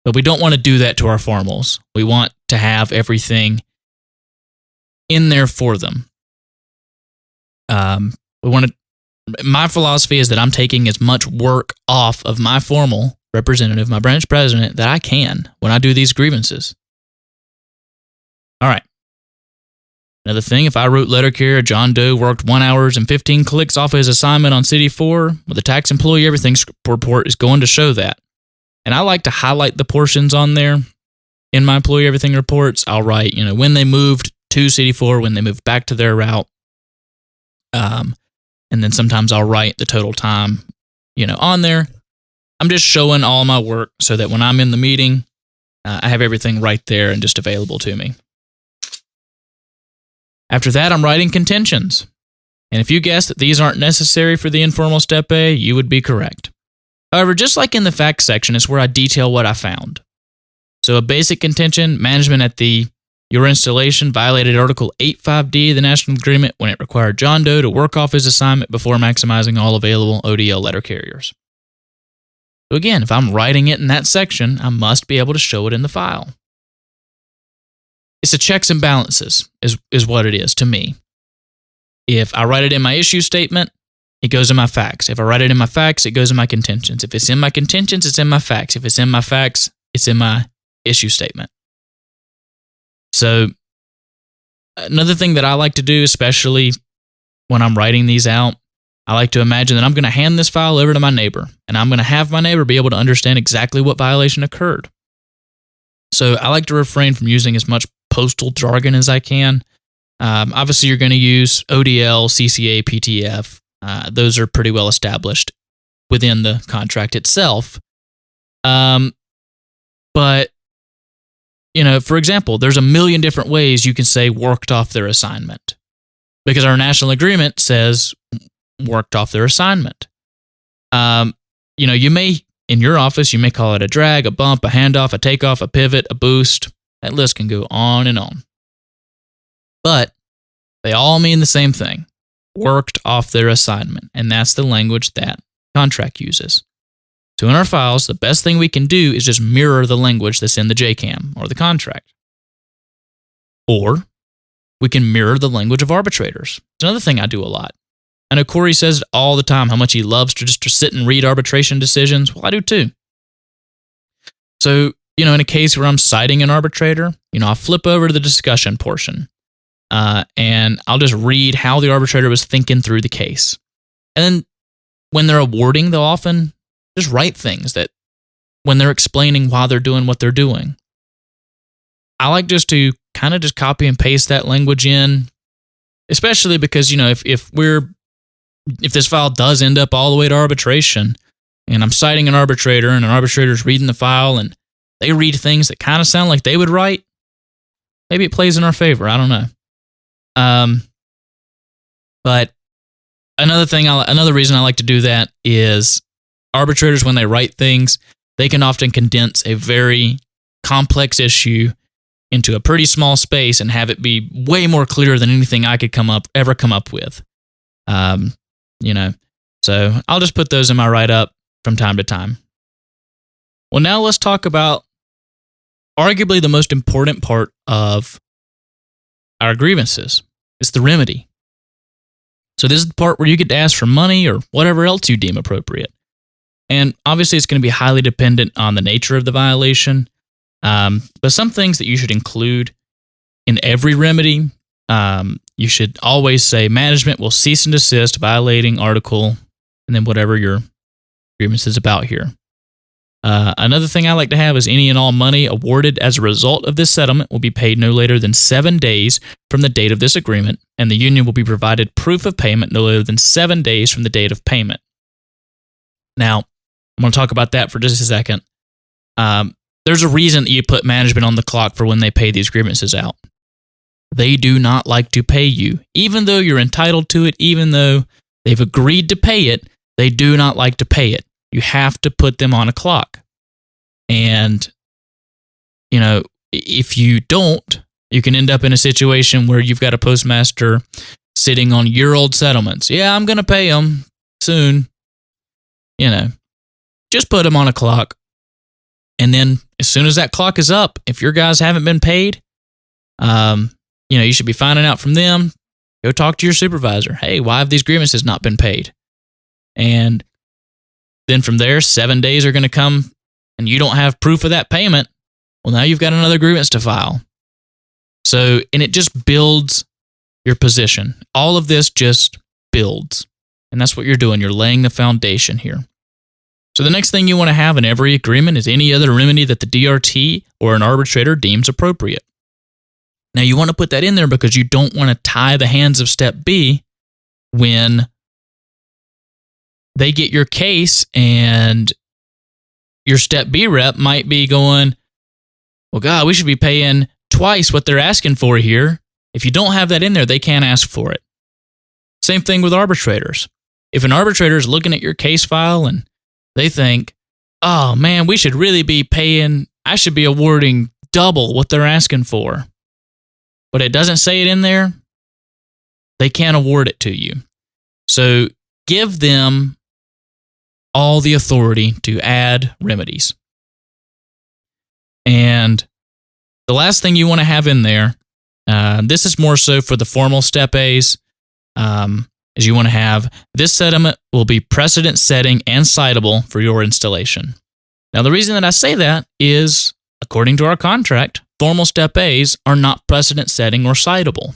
But we don't want to do that to our formals. We want to have everything in there for them. My philosophy is that I'm taking as much work off of my formal representative, my branch president, that I can when I do these grievances. All right. Another thing, if I wrote letter carrier John Doe worked 1 hour and 15 clicks off of his assignment on City 4, well, the tax employee everything report is going to show that. And I like to highlight the portions on there in my employee everything reports. I'll write, when they moved to City 4, when they moved back to their route. And then sometimes I'll write the total time, on there. I'm just showing all my work so that when I'm in the meeting, I have everything right there and just available to me. After that, I'm writing contentions. And if you guess that these aren't necessary for the informal step A, you would be correct. However, just like in the facts section, is where I detail what I found. So a basic contention, management at your installation violated Article 85D of the National Agreement when it required John Doe to work off his assignment before maximizing all available ODL letter carriers. So again, if I'm writing it in that section, I must be able to show it in the file. It's a checks and balances is what it is to me. If I write it in my issue statement, it goes in my facts. If I write it in my facts, it goes in my contentions. If it's in my contentions, it's in my facts. If it's in my facts, it's in my issue statement. So another thing that I like to do, especially when I'm writing these out, I like to imagine that I'm going to hand this file over to my neighbor, and I'm going to have my neighbor be able to understand exactly what violation occurred. So I like to refrain from using as much postal jargon as I can. Obviously, you're going to use ODL, CCA, PTF. Those are pretty well established within the contract itself. But, for example, there's a million different ways you can say worked off their assignment because our national agreement says worked off their assignment. You may, in your office, you may call it a drag, a bump, a handoff, a takeoff, a pivot, a boost. That list can go on and on. But they all mean the same thing. Worked off their assignment. And that's the language that contract uses. So in our files, the best thing we can do is just mirror the language that's in the JCAM or the contract. Or we can mirror the language of arbitrators. It's another thing I do a lot. I know Corey says it all the time how much he loves to just sit and read arbitration decisions. Well, I do too. So, in a case where I'm citing an arbitrator, I'll flip over to the discussion portion and I'll just read how the arbitrator was thinking through the case. And then when they're awarding, they'll often just write things that when they're explaining why they're doing what they're doing. I like just to kind of just copy and paste that language in, especially because, if this file does end up all the way to arbitration and I'm citing an arbitrator and an arbitrator's reading the file and they read things that kind of sound like they would write, maybe it plays in our favor. I don't know. But another reason I like to do that is arbitrators, when they write things, they can often condense a very complex issue into a pretty small space and have it be way more clear than anything I could ever come up with. So I'll just put those in my write-up from time to time. Well, now let's talk about arguably the most important part of our grievances. It's the remedy. So this is the part where you get to ask for money or whatever else you deem appropriate. And obviously it's going to be highly dependent on the nature of the violation. But some things that you should include in every remedy, you should always say management will cease and desist violating article, and then whatever your grievance is about here. Another thing I like to have is any and all money awarded as a result of this settlement will be paid no later than 7 days from the date of this agreement, and the union will be provided proof of payment no later than 7 days from the date of payment. Now, I'm going to talk about that for just a second. There's a reason that you put management on the clock for when they pay these grievances out. They do not like to pay you. Even though you're entitled to it, even though they've agreed to pay it, they do not like to pay it. You have to put them on a clock. And, if you don't, you can end up in a situation where you've got a postmaster sitting on year-old settlements. Yeah, I'm going to pay them soon. Just put them on a clock. And then as soon as that clock is up, if your guys haven't been paid, you should be finding out from them. Go talk to your supervisor. Hey, why have these grievances not been paid? And then from there, 7 days are going to come and you don't have proof of that payment. Well, now you've got another grievance to file. So, and it just builds your position. All of this just builds. And that's what you're doing. You're laying the foundation here. So the next thing you want to have in every agreement is any other remedy that the DRT or an arbitrator deems appropriate. Now, you want to put that in there because you don't want to tie the hands of Step B when they get your case and your Step B rep might be going, well, God, we should be paying twice what they're asking for here. If you don't have that in there, they can't ask for it. Same thing with arbitrators. If an arbitrator is looking at your case file and they think, oh, man, we should really be paying, I should be awarding double what they're asking for, but it doesn't say it in there, they can't award it to you. So give them all the authority to add remedies. And the last thing you want to have in there, this is more so for the formal Step A's, is you want to have this settlement will be precedent setting and citable for your installation. Now, the reason that I say that is, according to our contract, formal Step A's are not precedent setting or citable.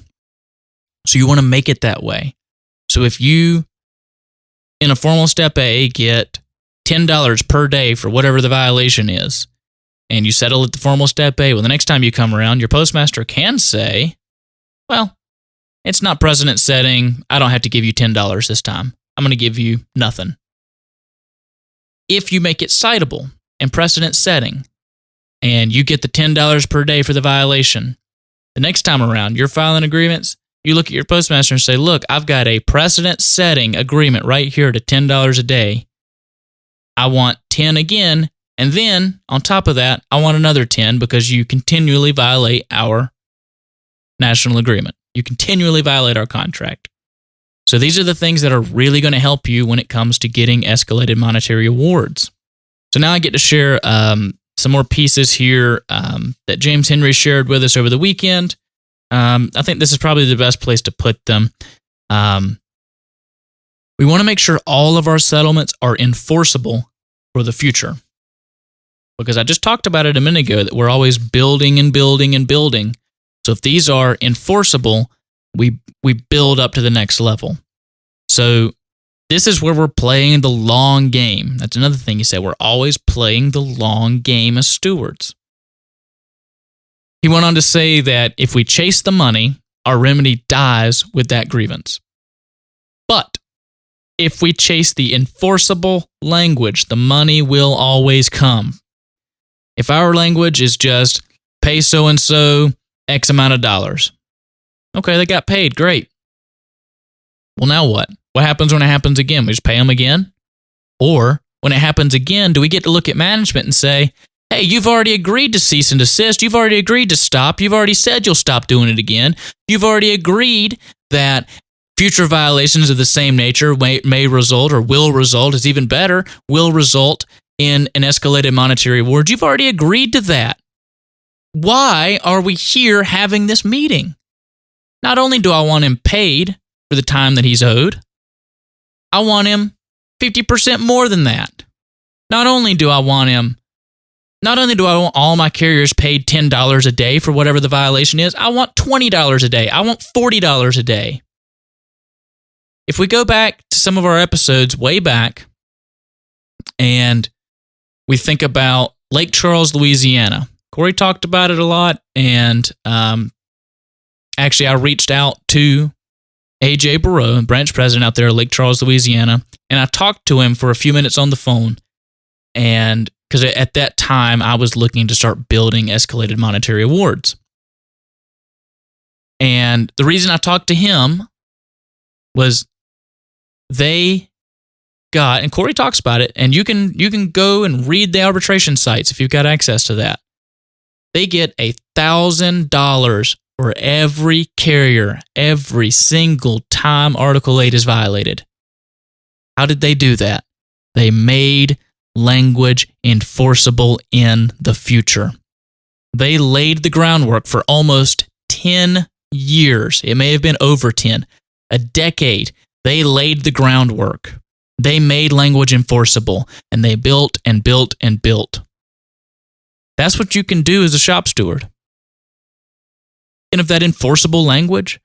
So you want to make it that way. So if you, in a formal Step A, get $10 per day for whatever the violation is, and you settle at the formal Step A, well, the next time you come around, your postmaster can say, well, it's not precedent setting. I don't have to give you $10 this time. I'm going to give you nothing. If you make it citable and precedent setting, and you get the $10 per day for the violation, the next time around, you're filing a grievance, you look at your postmaster and say, look, I've got a precedent setting agreement right here to $10 a day. I want 10 again, and then on top of that, I want another 10 because you continually violate our national agreement. You continually violate our contract. So these are the things that are really going to help you when it comes to getting escalated monetary awards. So now I get to share some more pieces here that James Henry shared with us over the weekend. I think this is probably the best place to put them. We want to make sure all of our settlements are enforceable for the future. Because I just talked about it a minute ago that we're always building and building and building. So if these are enforceable, we build up to the next level. So this is where we're playing the long game. That's another thing he said. We're always playing the long game as stewards. He went on to say that if we chase the money, our remedy dies with that grievance. But if we chase the enforceable language, the money will always come. If our language is just pay so-and-so X amount of dollars. Okay, they got paid. Great. Well, now what? What happens when it happens again? We just pay them again? Or when it happens again, do we get to look at management and say, hey, you've already agreed to cease and desist. You've already agreed to stop. You've already said you'll stop doing it again. You've already agreed that future violations of the same nature may result, or will result, is even better, will result in an escalated monetary award. You've already agreed to that. Why are we here having this meeting? Not only do I want him paid for the time that he's owed, I want him 50% more than that. Not only do I want him Not only do I want all my carriers paid $10 a day for whatever the violation is, I want $20 a day. I want $40 a day. If we go back to some of our episodes way back and we think about Lake Charles, Louisiana, Corey talked about it a lot, and actually I reached out to Asheboro, branch president out there at Lake Charles, Louisiana, and I talked to him for a few minutes on the phone, and because at that time I was looking to start building escalated monetary awards. And the reason I talked to him was they got, and Corey talks about it, and you can go and read the arbitration sites if you've got access to that. They get $1,000 for every carrier, every single time Article 8 is violated. How did they do that? They made language enforceable in the future. They laid the groundwork for almost 10 years. It may have been over 10, a decade. They laid the groundwork. They made language enforceable, and they built and built and built. That's what you can do as a shop steward. And of that enforceable language,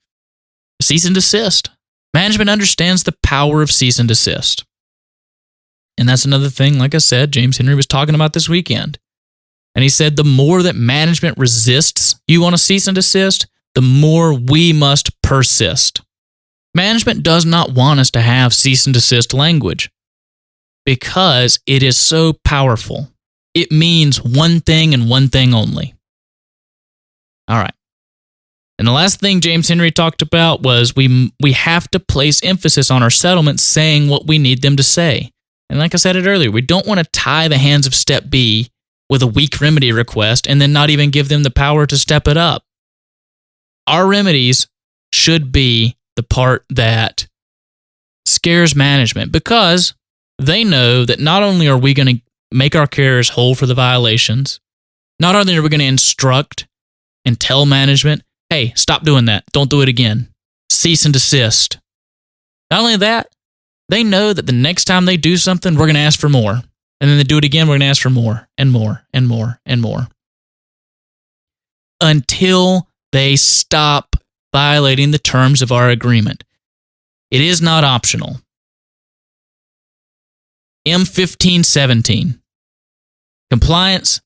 cease and desist. Management understands the power of cease and desist. And that's another thing, like I said, James Henry was talking about this weekend. And he said the more that management resists you on a cease and desist, the more we must persist. Management does not want us to have cease and desist language because it is so powerful. It means one thing and one thing only. All right. And the last thing James Henry talked about was we have to place emphasis on our settlements saying what we need them to say. And like I said it earlier, we don't want to tie the hands of Step B with a weak remedy request and then not even give them the power to step it up. Our remedies should be the part that scares management because they know that not only are we going to make our carriers whole for the violations, not only are we going to instruct and tell management, hey, stop doing that. Don't do it again. Cease and desist. Not only that, they know that the next time they do something, we're going to ask for more. And then they do it again, we're going to ask for more and more and more and more. Until they stop violating the terms of our agreement. It is not optional. M1517. Compliance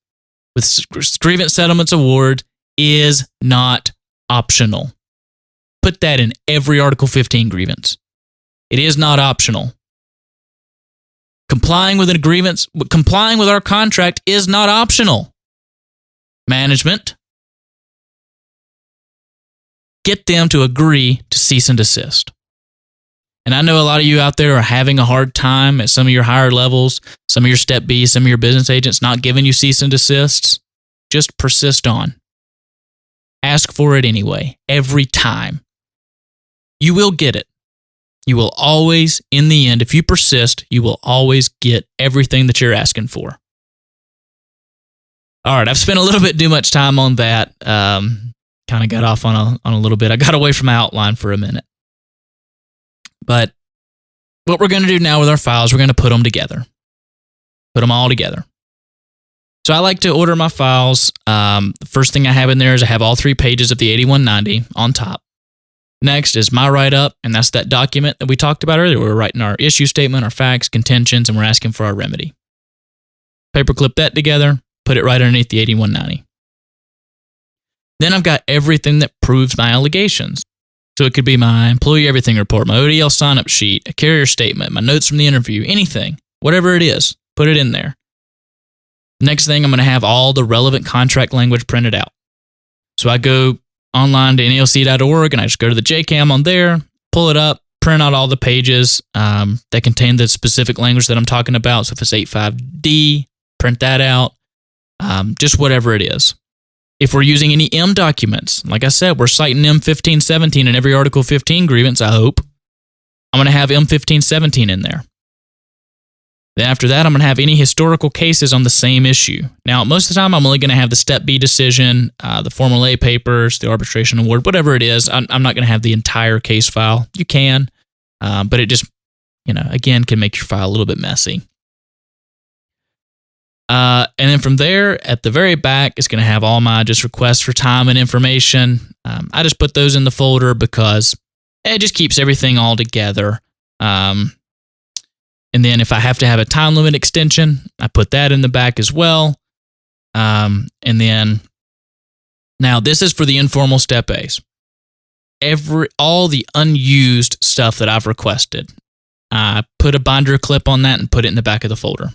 with grievance settlements award is not optional. Put that in every Article 15 grievance. It is not optional. Complying with our contract is not optional. Management, get them to agree to cease and desist. And I know a lot of you out there are having a hard time at some of your higher levels, some of your Step B, some of your business agents not giving you cease and desists. Just persist on. Ask for it anyway, every time. You will get it. You will always, in the end, if you persist, you will always get everything that you're asking for. All right, I've spent a little bit too much time on that. Kind of got off on a little bit. I got away from my outline for a minute. But what we're going to do now with our files, we're going to put them together. Put them all together. So I like to order my files. The first thing I have in there is I have all 3 pages of the 8190 on top. Next is my write-up, and that's that document that we talked about earlier. We're writing our issue statement, our facts, contentions, and we're asking for our remedy. Paperclip that together, put it right underneath the 8190. Then I've got everything that proves my allegations. So it could be my employee everything report, my ODL sign-up sheet, a carrier statement, my notes from the interview, anything, whatever it is, put it in there. Next thing, I'm going to have all the relevant contract language printed out. So I go online to nalc.org and I just go to the JCAM on there, pull it up, print out all the pages that contain the specific language that I'm talking about. So if it's 85D, print that out, just whatever it is. If we're using any M documents, like I said, we're citing M1517 in every Article 15 grievance, I hope. I'm going to have M1517 in there. Then after that, I'm going to have any historical cases on the same issue. Now, most of the time, I'm only going to have the Step B decision, the Formal A papers, the arbitration award, whatever it is. I'm not going to have the entire case file. You can, but it just, again, can make your file a little bit messy. And then from there, at the very back, it's going to have all my just requests for time and information. I just put those in the folder because it just keeps everything all together. And then if I have to have a time limit extension, I put that in the back as well. And then, now this is for the informal step A's. All the unused stuff that I've requested, I put a binder clip on that and put it in the back of the folder.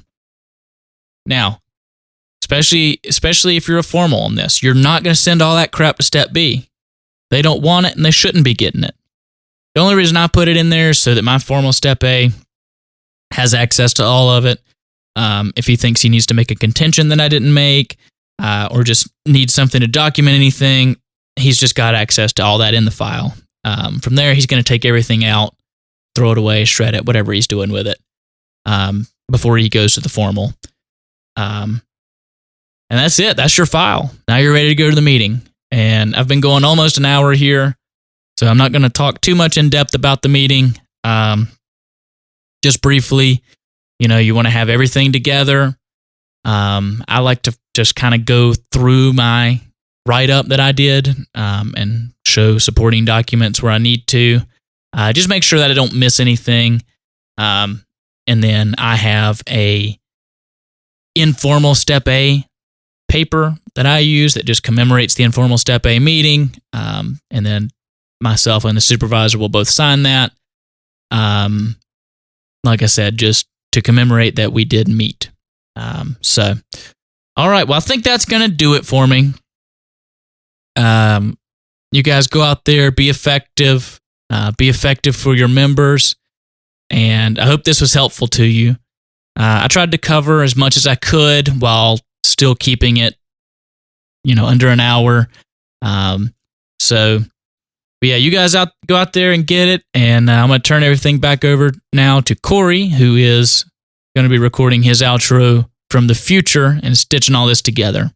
Now, especially if you're a formal on this, you're not going to send all that crap to step B. They don't want it and they shouldn't be getting it. The only reason I put it in there is so that my formal step A has access to all of it. If he thinks he needs to make a contention that I didn't make, or just needs something to document anything, he's just got access to all that in the file. From there, he's going to take everything out, throw it away, shred it, whatever he's doing with it, before he goes to the formal. And that's it. That's your file. Now you're ready to go to the meeting. And I've been going almost an hour here, so I'm not going to talk too much in depth about the meeting. Just briefly, you want to have everything together. I like to just kind of go through my write-up that I did and show supporting documents where I need to. Just make sure that I don't miss anything. And then I have a informal step A paper that I use that just commemorates the informal step A meeting. And then myself and the supervisor will both sign that. Like I said, just to commemorate that we did meet. So, all right. Well, I think that's going to do it for me. You guys go out there, be effective for your members. And I hope this was helpful to you. I tried to cover as much as I could while still keeping it, under an hour. But yeah, you guys go out there and get it. And I'm going to turn everything back over now to Corey, who is going to be recording his outro from the future and stitching all this together.